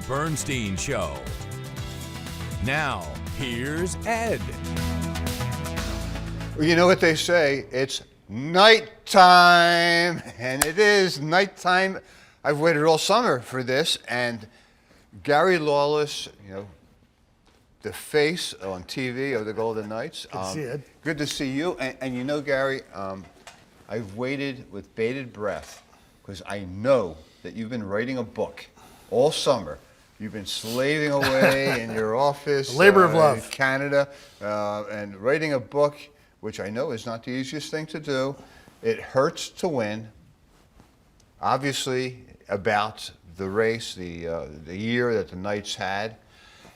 Bernstein Show. Now, here's Ed. Well, you know what they say, it's nighttime, and it is nighttime. I've waited all summer for this, and Gary Lawless, the face on TV of the Golden Knights. Good to see you, Ed. Good to see you, and you know, Gary, I've waited with bated breath because I know that you've been writing a book all summer. You've been slaving away in your office, labor of love, in Canada, and writing a book, which I know is not the easiest thing to do. It hurts to win. Obviously, about the race, the year that the Knights had.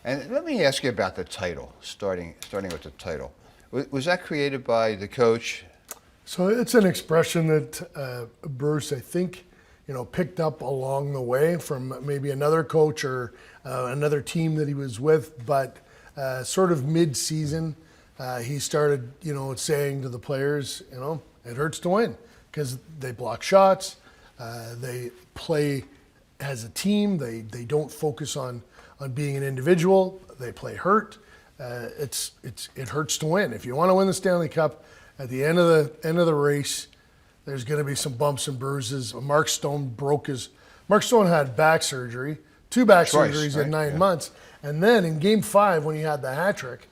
And let me ask you about the title, starting with the title. Was that created by the coach? So it's an expression that Bruce, I think, picked up along the way from maybe another coach or another team that he was with. But sort of mid-season, he started, saying to the players, it hurts to win because they block shots, they play as a team, they don't focus on being an individual, they play hurt. It hurts to win. If you want to win the Stanley Cup, at the end of the race, there's going to be some bumps and bruises. Mark Stone had back surgery, 2 back surgeries in 9 months. And then in Game 5, when he had the hat trick,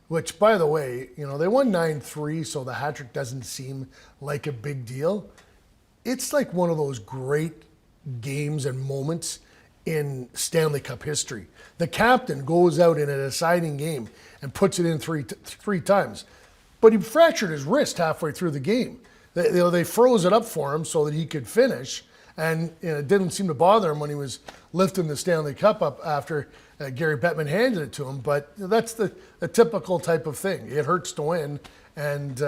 which, by the way, they won 9-3, so the hat trick doesn't seem like a big deal. It's like one of those great games and moments in Stanley Cup history. The captain goes out in a deciding game and puts it in three times. But he fractured his wrist halfway through the game. They froze it up for him so that he could finish, and it didn't seem to bother him when he was lifting the Stanley Cup up after Gary Bettman handed it to him. But that's the typical type of thing. It hurts to win. And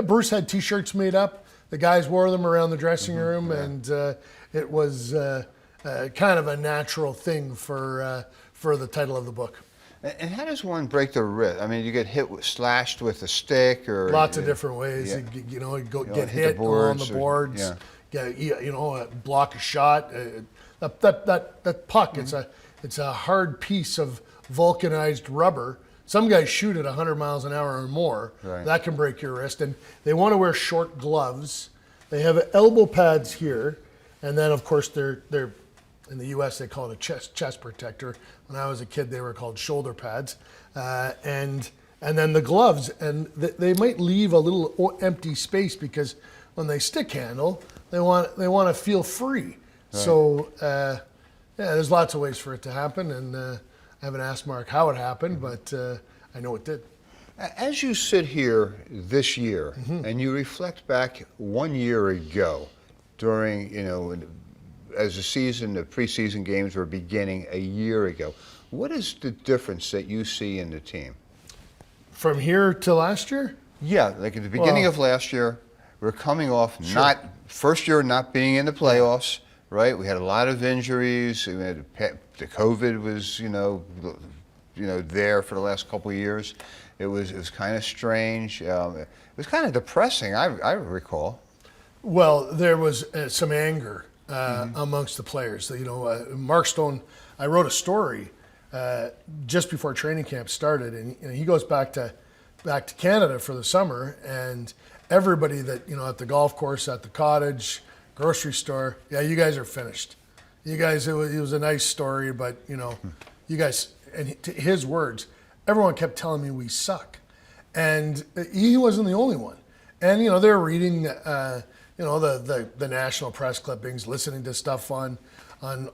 Bruce had T-shirts made up. The guys wore them around the dressing room, and it was kind of a natural thing for the title of the book. And how does one break the wrist? I mean, you get slashed with a stick, or lots of different ways. Yeah. You get hit on the boards. Block a shot. That puck. Mm-hmm. It's a hard piece of vulcanized rubber. Some guys shoot at 100 miles an hour or more. Right. That can break your wrist. And they want to wear short gloves. They have elbow pads here, and then of course they're in the U.S. they call it a chest protector. When I was a kid, they were called shoulder pads, and then the gloves. And they might leave a little empty space because when they stick handle, they want to feel free. Right. So there's lots of ways for it to happen, and I haven't asked Mark how it happened, but I know it did. As you sit here this year, mm-hmm. and you reflect back 1 year ago, during as the preseason games were beginning a year ago, what is the difference that you see in the team? From here to last year? Yeah, like at the beginning of last year, we're coming off first year not being in the playoffs, right? We had a lot of injuries. We had the COVID was, there for the last couple of years. It was kind of strange. It was kind of depressing, I recall. Well, there was some anger amongst the players. Mark Stone, I wrote a story just before training camp started, and he goes back to Canada for the summer, and everybody that at the golf course, at the cottage, grocery store, you guys are finished. You guys, it was a nice story, but you guys, and to his words, everyone kept telling me we suck, and he wasn't the only one. And they're reading the national press clippings, listening to stuff on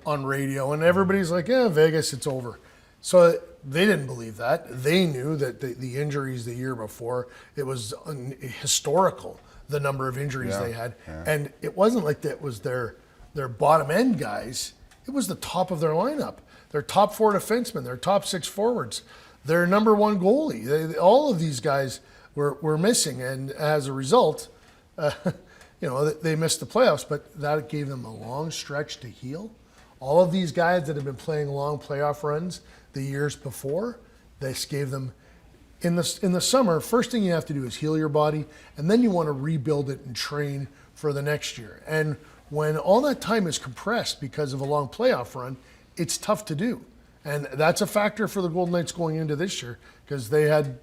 radio, and everybody's like, Vegas, it's over. So they didn't believe that. They knew that the injuries the year before, it was historical, the number of injuries they had. Yeah. And it wasn't like that was their bottom end guys. It was the top of their lineup. Their top 4 defensemen, their top 6 forwards, their number 1 goalie. All of these guys were missing, and as a result, they missed the playoffs, but that gave them a long stretch to heal. All of these guys that have been playing long playoff runs the years before, this gave them, in the summer, first thing you have to do is heal your body, and then you want to rebuild it and train for the next year. And when all that time is compressed because of a long playoff run, it's tough to do. And that's a factor for the Golden Knights going into this year, because they had,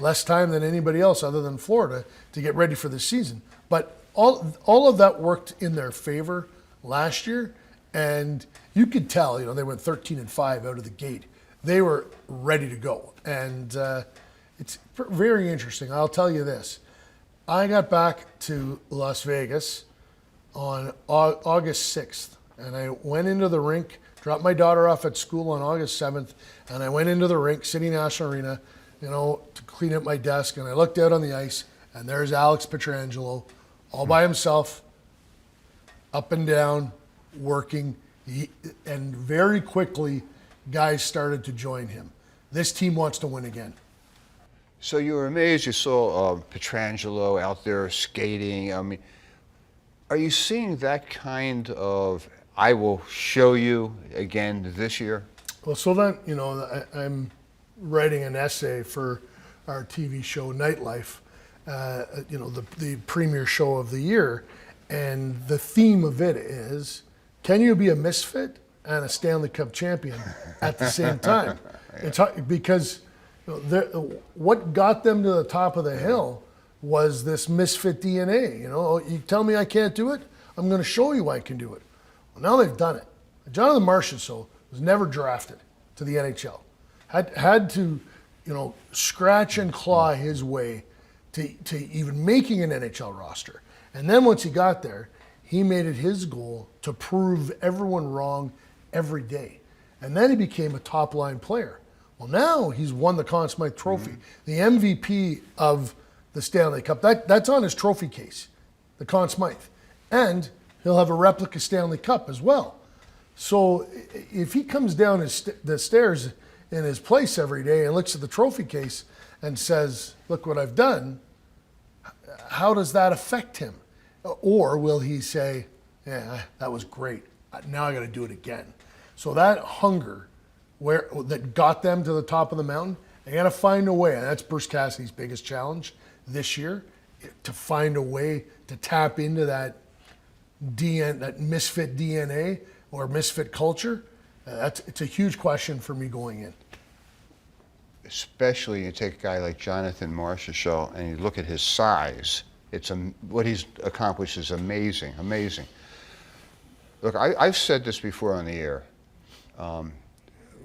less time than anybody else other than Florida to get ready for this season. But all of that worked in their favor last year, and you could tell, they went 13-5 out of the gate. They were ready to go, and it's very interesting. I'll tell you this. I got back to Las Vegas on August 6th, and I went into the rink, dropped my daughter off at school on August 7th, and I went into the rink, City National Arena, to clean up my desk, and I looked out on the ice, and there's Alex Pietrangelo all by himself, up and down, working, and very quickly, guys started to join him. This team wants to win again. So you were amazed you saw Pietrangelo out there skating. I mean, are you seeing that kind of, I will show you again this year? Well, so then, I'm writing an essay for our TV show Nightlife, the premier show of the year, and the theme of it is, can you be a misfit and a Stanley Cup champion at the same time? It's because what got them to the top of the hill was this misfit DNA. You tell me I can't do it, I'm going to show you I can do it. Well, now they've done it. Jonathan Marchessault was never drafted to the NHL. Had to, scratch and claw his way to even making an NHL roster. And then once he got there, he made it his goal to prove everyone wrong every day. And then he became a top-line player. Well, now he's won the Conn Smythe Trophy, the MVP of the Stanley Cup. That's on his trophy case, the Conn Smythe. And he'll have a replica Stanley Cup as well. So if he comes down the stairs in his place every day and looks at the trophy case and says, look what I've done, how does that affect him? Or will he say, yeah, that was great. Now I got to do it again. So that hunger that got them to the top of the mountain, they got to find a way. And that's Bruce Cassidy's biggest challenge this year, to find a way to tap into that misfit DNA or misfit culture. It's a huge question for me going in. Especially you take a guy like Jonathan Marchessault and you look at his size. What he's accomplished is amazing, amazing. Look, I've said this before on the air.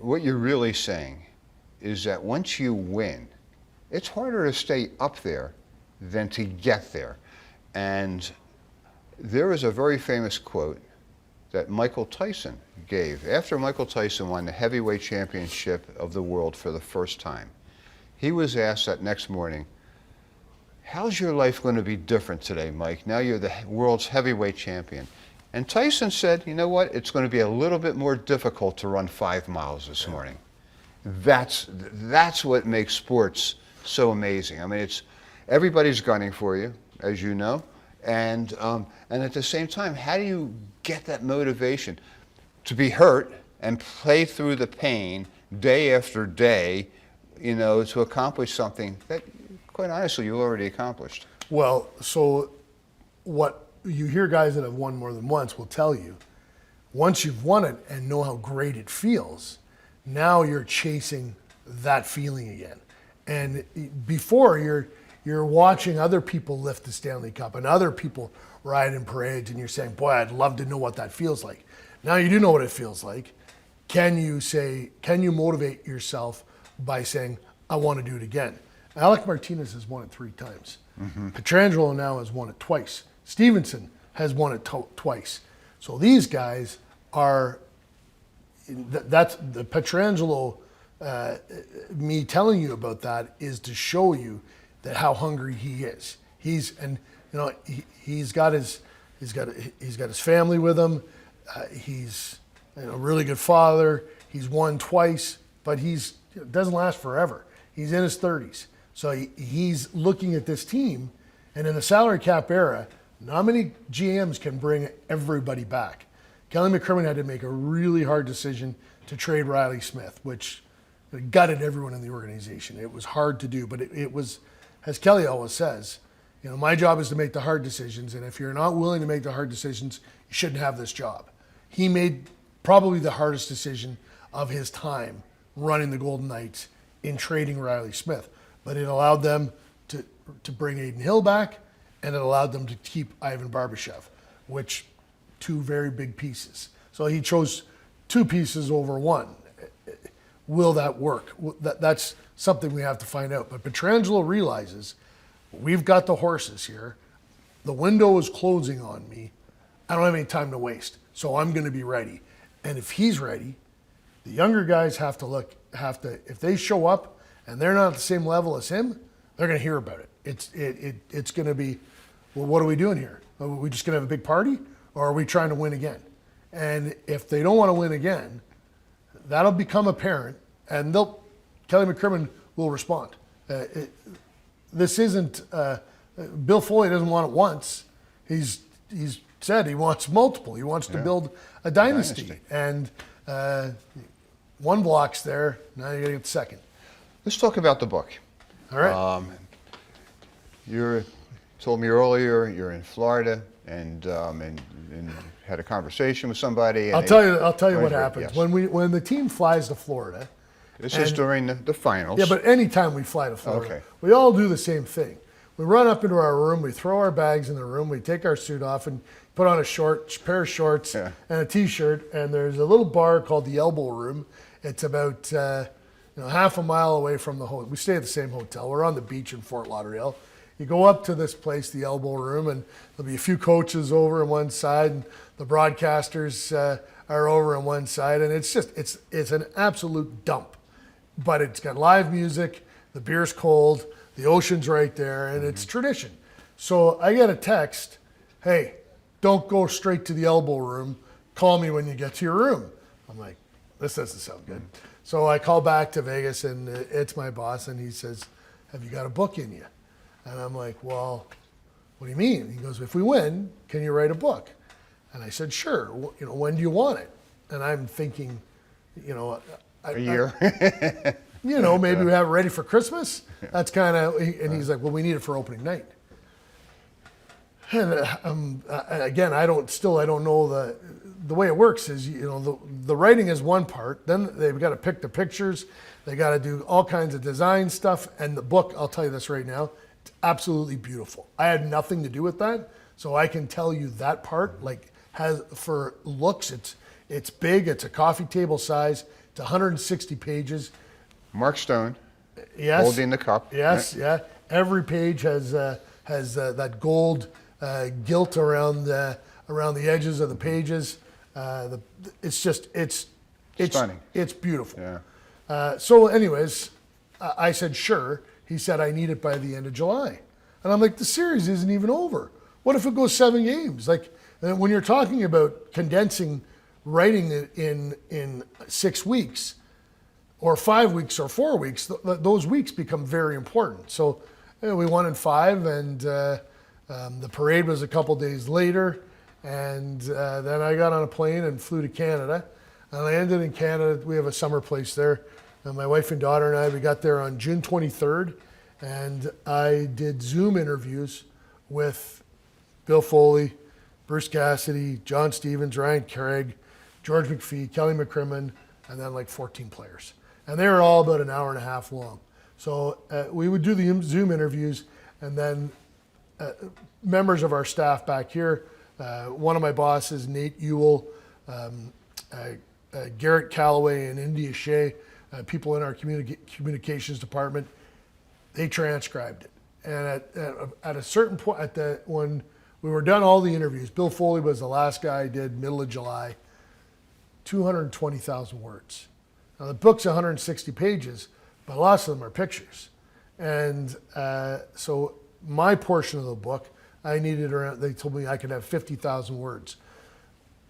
What you're really saying is that once you win, it's harder to stay up there than to get there. And there is a very famous quote that Michael Tyson gave after Michael Tyson won the heavyweight championship of the world for the first time. He was asked that next morning, how's your life going to be different today, Mike? Now you're the world's heavyweight champion. And Tyson said, you know what? It's going to be a little bit more difficult to run 5 miles this morning. That's what makes sports so amazing. I mean, everybody's gunning for you, as you know. And at the same time, how do you get that motivation to be hurt and play through the pain day after day, to accomplish something that, quite honestly, you already accomplished? Well, so what you hear guys that have won more than once will tell you, once you've won it and know how great it feels, now you're chasing that feeling again. And before, you're watching other people lift the Stanley Cup and other people ride in parades, and you're saying, boy, I'd love to know what that feels like. Now you do know what it feels like. Can you motivate yourself by saying, I want to do it again? Alec Martinez has won it 3 times. Mm-hmm. Pietrangelo now has won it twice. Stevenson has won it twice. So these guys are, that's the Pietrangelo, me telling you about that is to show you that how hungry he is. He's got his family with him. He's a really good father. He's won twice, but it doesn't last forever. He's in his 30s. So he's looking at this team, and in the salary cap era, not many GMs can bring everybody back. Kelly McCrimmon had to make a really hard decision to trade Riley Smith, which gutted everyone in the organization. It was hard to do, but it was, as Kelly always says, my job is to make the hard decisions, and if you're not willing to make the hard decisions, you shouldn't have this job. He made probably the hardest decision of his time running the Golden Knights in trading Riley Smith. But it allowed them to bring Aiden Hill back, and it allowed them to keep Ivan Barbashev, which two very big pieces. So he chose two pieces over one. Will that work? That's something we have to find out. But Pietrangelo realizes we've got the horses here. The window is closing on me. I don't have any time to waste, so I'm going to be ready. And if he's ready, the younger guys have to if they show up and they're not at the same level as him, they're going to hear about it. It's going to be, well, what are we doing here? Are we just going to have a big party, or are we trying to win again? And if they don't want to win again, that'll become apparent, and Kelly McCrimmon will respond. This isn't Bill Foley doesn't want it once. He's said he wants multiple. He wants to build a dynasty. And one block's there. Now you got to get the second. Let's talk about the book. All right. You told me earlier you're in Florida and had a conversation with somebody. And I'll tell you what happens. Yes. When the team flies to Florida. This is during the finals. Yeah, but anytime we fly to Florida, we all do the same thing. We run up into our room, we throw our bags in the room, we take our suit off and put on a pair of shorts and a t-shirt, and there's a little bar called the Elbow Room. It's about half a mile away from the hotel. We stay at the same hotel. We're on the beach in Fort Lauderdale. You go up to this place, the Elbow Room, and there'll be a few coaches over on one side, and the broadcasters are over on one side, and it's an absolute dump. But it's got live music, the beer's cold, the ocean's right there, and it's tradition. So I get a text, hey, don't go straight to the Elbow Room. Call me when you get to your room. I'm like, this doesn't sound good. So I call back to Vegas, and it's my boss, and he says, have you got a book in you? And I'm like, well, what do you mean? He goes, if we win, can you write a book? And I said, sure. When do you want it? And I'm thinking, a year. Maybe we have it ready for Christmas. That's kind of, and he's like, well, we need it for opening night. And again, I don't know the way it works is, the writing is one part. Then they've got to pick the pictures. They got to do all kinds of design stuff. And the book, I'll tell you this right now, it's absolutely beautiful. I had nothing to do with that. So I can tell you that part, has for looks, it's big. It's a coffee table size. It's 160 pages. Mark Stone, yes, holding the cup. Yes, right? Yeah. Every page has that gold gilt around the edges of the pages. It's stunning. It's beautiful. Yeah. So, anyways, I said sure. He said I need it by the end of July, and I'm like, the series isn't even over. What if it goes 7 games? When you're talking about condensing writing it in 6 weeks, or 5 weeks, or 4 weeks, those weeks become very important. So we won in 5, and the parade was a couple days later, and then I got on a plane and flew to Canada, and I ended in Canada. We have a summer place there, and my wife and daughter and we got there on June 23rd, and I did Zoom interviews with Bill Foley, Bruce Cassidy, John Stevens, Ryan Craig, George McPhee, Kelly McCrimmon, and then 14 players. And they were all about an hour and a half long. So we would do the Zoom interviews, and then members of our staff back here, one of my bosses, Nate Ewell, Garrett Calloway, and India Shea, people in our communications department, they transcribed it. And at a certain point, when we were done all the interviews, Bill Foley was the last guy I did, middle of July, 220,000 words. Now the book's 160 pages, but lots of them are pictures. And so my portion of the book, they told me I could have 50,000 words.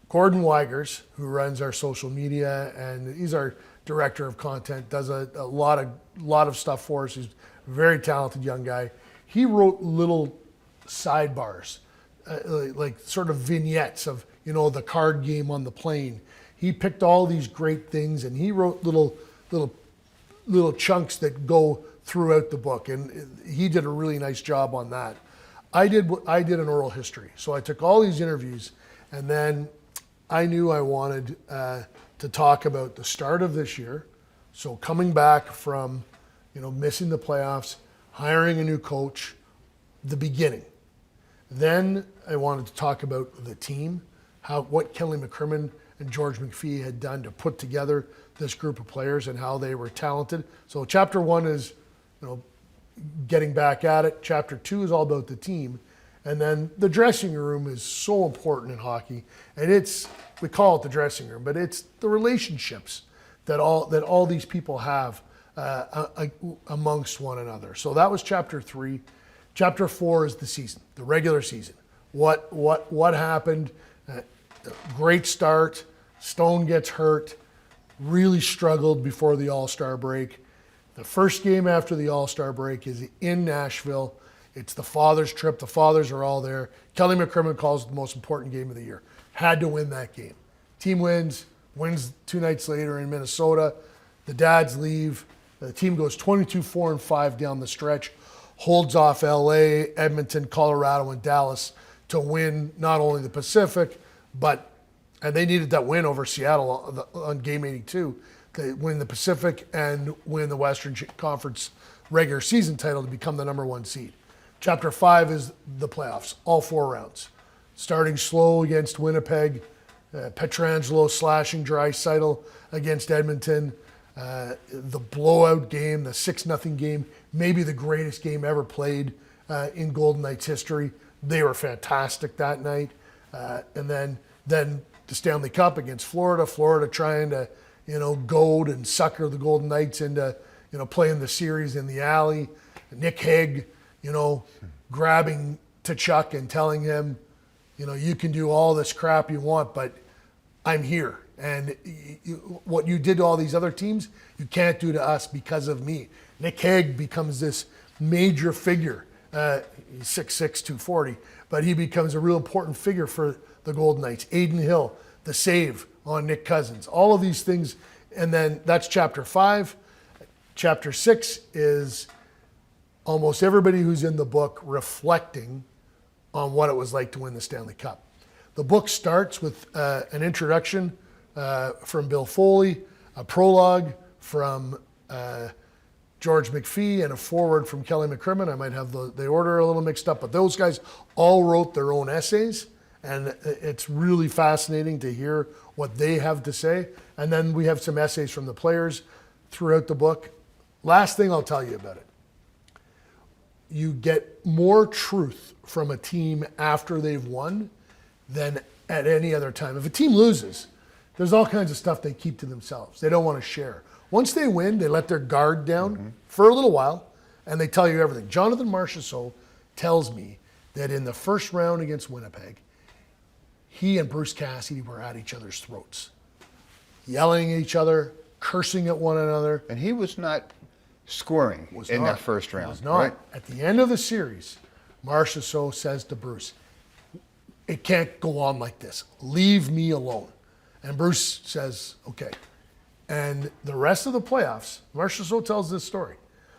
Gordon Weigers, who runs our social media, and he's our director of content, does a lot of stuff for us. He's a very talented young guy. He wrote little sidebars, like sort of vignettes of, the card game on the plane. He picked all these great things, and he wrote little chunks that go throughout the book, and he did a really nice job on that. I did an oral history, so I took all these interviews, and then I knew I wanted to talk about the start of this year. So coming back from, missing the playoffs, hiring a new coach, the beginning. Then I wanted to talk about the team, what Kelly McCrimmon and George McPhee had done to put together this group of players and how they were talented. So chapter 1 is, getting back at it. Chapter 2 is all about the team. And then the dressing room is so important in hockey. And we call it the dressing room, but it's the relationships that all these people have amongst one another. So that was chapter 3. Chapter 4 is the season, the regular season. What happened? Great start. Stone gets hurt. Really struggled before the All-Star break. The first game after the All-Star break is in Nashville. It's the Father's trip. The fathers are all there. Kelly McCrimmon calls it the most important game of the year. Had to win that game. Team wins 2 nights later in Minnesota. The dads leave. The team goes 22-4-5 down the stretch, holds off LA, Edmonton, Colorado, and Dallas to win not only the Pacific, and they needed that win over Seattle on game 82. They win the Pacific and win the Western Conference regular season title to become the number 1 seed. Chapter 5 is the playoffs, all 4 rounds. Starting slow against Winnipeg, Pietrangelo slashing Draisaitl against Edmonton, the blowout game, the 6-0 game, maybe the greatest game ever played in Golden Knights history. They were fantastic that night. And then the Stanley Cup against Florida. Florida trying to, goad and sucker the Golden Knights into, playing the series in the alley. Nick Hague, grabbing Tkachuk and telling him, you can do all this crap you want, but I'm here. And what you did to all these other teams, you can't do to us because of me. Nick Hague becomes this major figure. He's 6'6", 240, but he becomes a real important figure for the Golden Knights. Aiden Hill, the save on Nick Cousins, all of these things. And then that's chapter 5. Chapter 6 is almost everybody who's in the book reflecting on what it was like to win the Stanley Cup. The book starts with an introduction from Bill Foley, a prologue from George McPhee, and a foreword from Kelly McCrimmon. I might have the order a little mixed up, but those guys all wrote their own essays, and it's really fascinating to hear what they have to say. And then we have some essays from the players throughout the book. Last thing I'll tell you about it. You get more truth from a team after they've won than at any other time. If a team loses, there's all kinds of stuff they keep to themselves. They don't want to share. Once they win, they let their guard down for a little while, and they tell you everything. Jonathan Marchessault tells me that in the first round against Winnipeg, he and Bruce Cassidy were at each other's throats, yelling at each other, cursing at one another. And he was not scoring that first round. Was not. Right? At the end of the series, Marchessault says to Bruce, "It can't go on like this. Leave me alone." And Bruce says, "Okay." And the rest of the playoffs, Marchessault tells this story.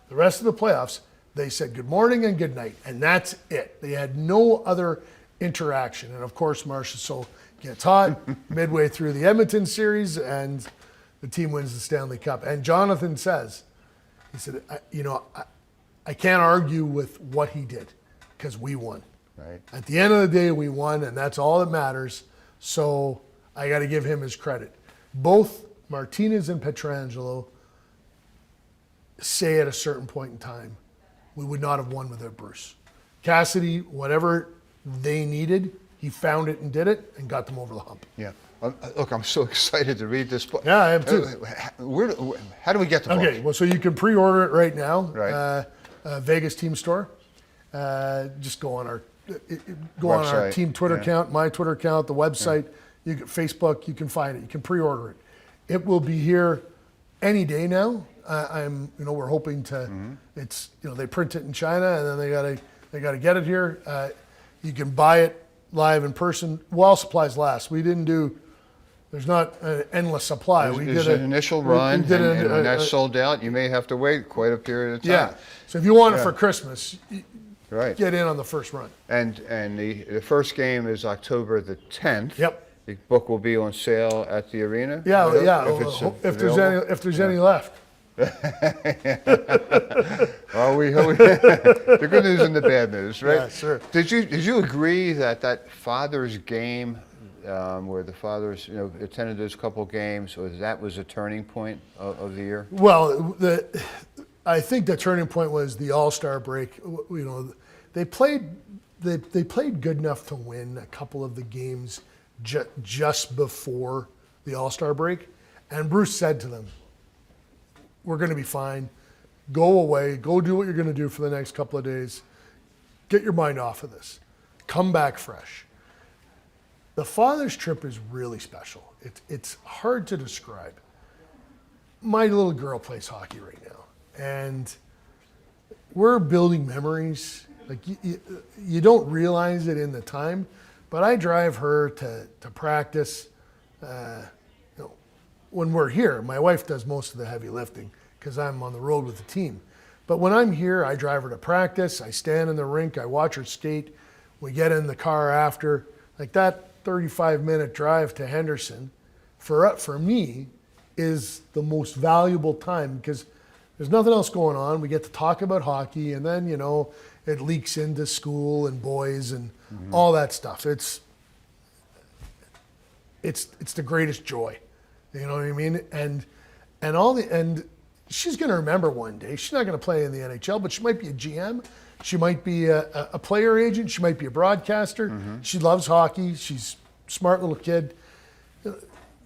The rest of the playoffs, they said good morning and good night, and that's it. They had no other interaction. And of course, Marchessault gets hot midway through the Edmonton series, and the team wins the Stanley Cup. And Jonathan says, he said, I can't argue with what he did because we won. Right. At the end of the day, we won, and that's all that matters. So I got to give him his credit. Both Martinez and Pietrangelo say at a certain point in time, we would not have won without Bruce. Cassidy, whatever they needed, he found it and did it and got them over the hump. Yeah. Look, I'm so excited to read this book. Yeah, I am too. How do we get the book? Okay, well, so you can pre-order it right now. Right. Vegas Team Store. Just go on our team Twitter account, my Twitter account, the website, Facebook. You can find it. You can pre-order it. It will be here any day now. We're hoping to. It's they print it in China and then they got to get it here. You can buy it live in person while supplies last. We didn't do. There's not an endless supply. There's an initial run, and when that's sold out, you may have to wait quite a period of time. Yeah. So if you want it for Christmas, right, get in on the first run. And the first game is October the 10th. Yep. The book will be on sale at the arena? Yeah, yeah. If it's If there's any left. Oh, the good news and the bad news, right? Yeah, sure. Did you agree that Father's game, where the fathers attended those couple games, or that was a turning point of the year? Well, I think the turning point was the All-Star break. They played good enough to win a couple of the games just before the All-Star break, and Bruce said to them, "We're going to be fine. Go away. Go do what you're going to do for the next couple of days. Get your mind off of this. Come back fresh." The father's trip is really special. It's hard to describe. My little girl plays hockey right now, and we're building memories. Like you don't realize it in the time, but I drive her to practice. When we're here, my wife does most of the heavy lifting because I'm on the road with the team. But when I'm here, I drive her to practice. I stand in the rink. I watch her skate. We get in the car after. Like that 35-minute drive to Henderson, for me, is the most valuable time because there's nothing else going on. We get to talk about hockey, and then it leaks into school and boys and all that stuff. It's the greatest joy. You know what I mean? And she's going to remember one day. She's not going to play in the NHL, but she might be a GM. She might be a player agent. She might be a broadcaster. She loves hockey. She's a smart little kid.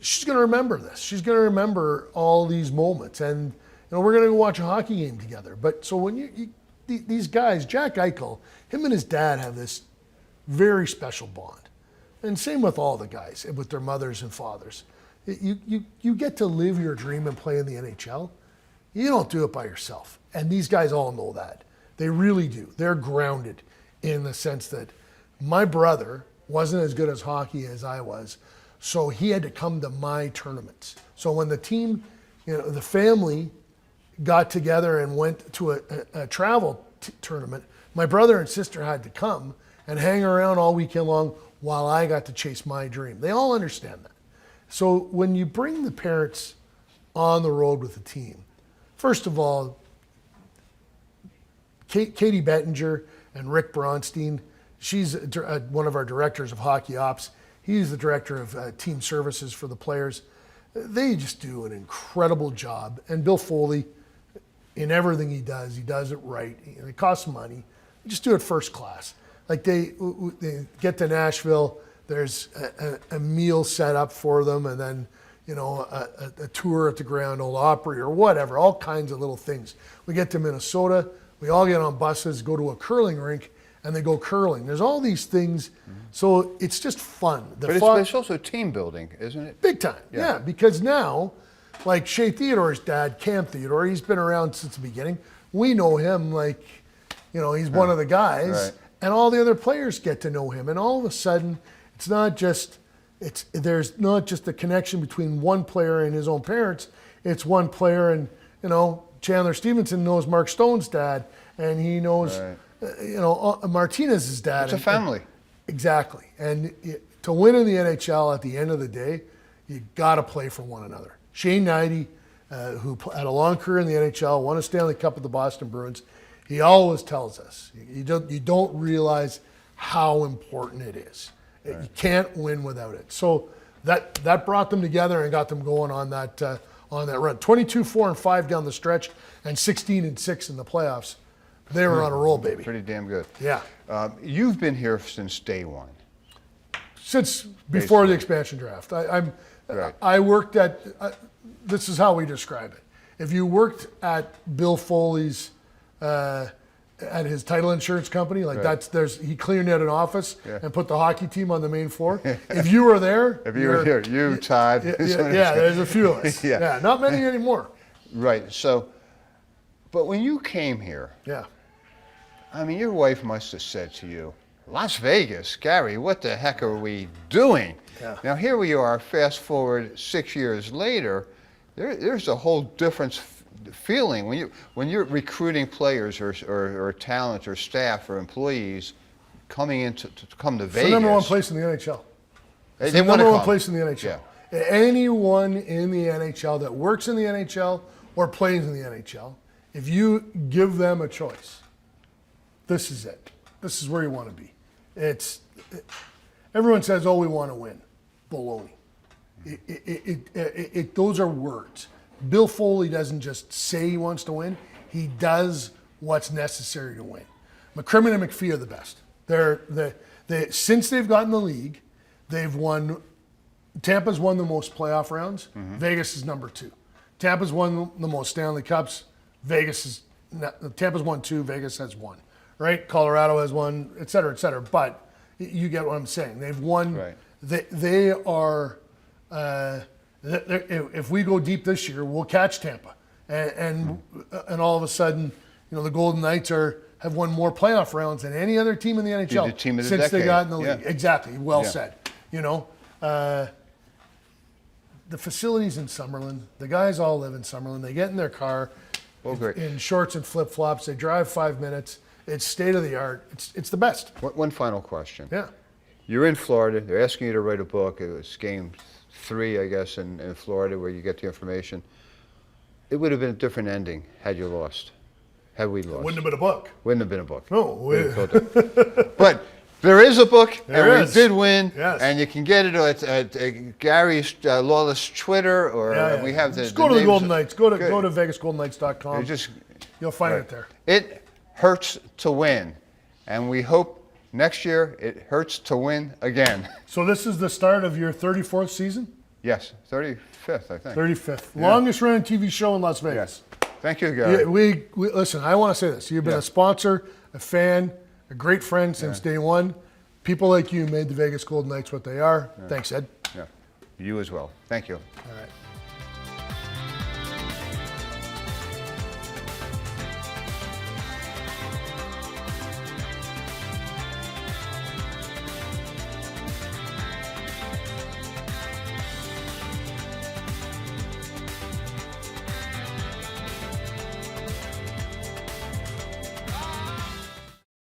She's going to remember this. She's going to remember all these moments. And we're going to go watch a hockey game together. But so when these guys, Jack Eichel, him and his dad have this very special bond. And same with all the guys, with their mothers and fathers. You get to live your dream and play in the NHL. You don't do it by yourself. And these guys all know that. They really do. They're grounded in the sense that my brother wasn't as good as hockey as I was, so he had to come to my tournaments. So when the team, the family got together and went to a travel tournament, my brother and sister had to come and hang around all weekend long while I got to chase my dream. They all understand that. So when you bring the parents on the road with the team, first of all, Katie Bettinger and Rick Bronstein, she's one of our directors of hockey ops. He's the director of team services for the players. They just do an incredible job. And Bill Foley, in everything he does it right. It costs money. They just do it first class. Like they get to Nashville, there's a meal set up for them, and then a tour at the Grand Ole Opry or whatever, all kinds of little things. We get to Minnesota, we all get on buses, go to a curling rink, and they go curling. There's all these things, so it's just fun. But it's also team building, isn't it? Big time, yeah, because now, like Shea Theodore's dad, Cam Theodore, he's been around since the beginning. We know him like, he's one of the guys, right. And all the other players get to know him. And all of a sudden, there's not just the connection between one player and his own parents. It's one player, and Chandler Stevenson knows Mark Stone's dad, and he knows Martinez's dad. It's a family. Exactly. And to win in the NHL at the end of the day, you got to play for one another. Shane Knighty, who had a long career in the NHL, won a Stanley Cup with the Boston Bruins, he always tells us, you don't realize how important it is. Right. You can't win without it. So that brought them together and got them going on that run. 22-4-5 down the stretch and 16-6 in the playoffs. They were on a roll, baby. Pretty damn good. Yeah. You've been here since day one. Since before the expansion draft. I worked at, this is how we describe it. If you worked at Bill Foley's, at his title insurance company, he cleaned out an office and put the hockey team on the main floor. If you were there, Todd. There's a few of us. Yeah, not many anymore. Right. So, but when you came here, your wife must have said to you, Las Vegas, Gary, what the heck are we doing? Yeah. Now here we are, fast forward 6 years later, there's a whole different feeling when you're recruiting players or talent or staff or employees coming to come to Vegas. It's the number one place in the NHL. It's They the wanna number one come. place in the NHL. Yeah. Anyone in the NHL that works in the NHL or plays in the NHL, if you give them a choice, this is it. This is where you want to be. Everyone says, "Oh, we want to win." Baloney. Those are words. Bill Foley doesn't just say he wants to win; he does what's necessary to win. McCrimmon and McPhee are the best. Since they've gotten the league, they've won. Tampa's won the most playoff rounds. Vegas is number 2. Tampa's won the most Stanley Cups. Tampa's won 2. Vegas has 1. Right? Colorado has 1, et cetera, et cetera. But you get what I'm saying. They've won. Right. They are. If we go deep this year, we'll catch Tampa, and all of a sudden, the Golden Knights have won more playoff rounds than any other team in the NHL The team of the since they decade. got in the league. Yeah. Exactly. Well Yeah. said. The facilities in Summerlin, the guys all live in Summerlin. They get in their car Great. in shorts and flip-flops. They drive 5 minutes. It's state of the art. It's the best. One final question. Yeah. You're in Florida. They're asking you to write a book. It was game 3, I guess, in Florida, where you get the information. It would have been a different ending had you lost. Had we lost. Wouldn't have been a book. Wouldn't have been a book. No. But there is a book, There and is. we did win, Yes. and you can get it at Gary's Lawless Twitter, or we have the Just go to the names. Golden Knights. Go to Good. VegasGoldenKnights.com. You just You'll find right. it there. It hurts to win, and we hope next year it hurts to win again. So this is the start of your 34th season? Yes, 35th, I think. 35th. Longest running TV show in Las Vegas. Thank you, Gary. Yeah, we listen, I want to say this. You've been a sponsor, a fan, a great friend since day one. People like you made the Vegas Golden Knights what they are. Thanks, Ed. Yeah. You as well. Thank you. All right.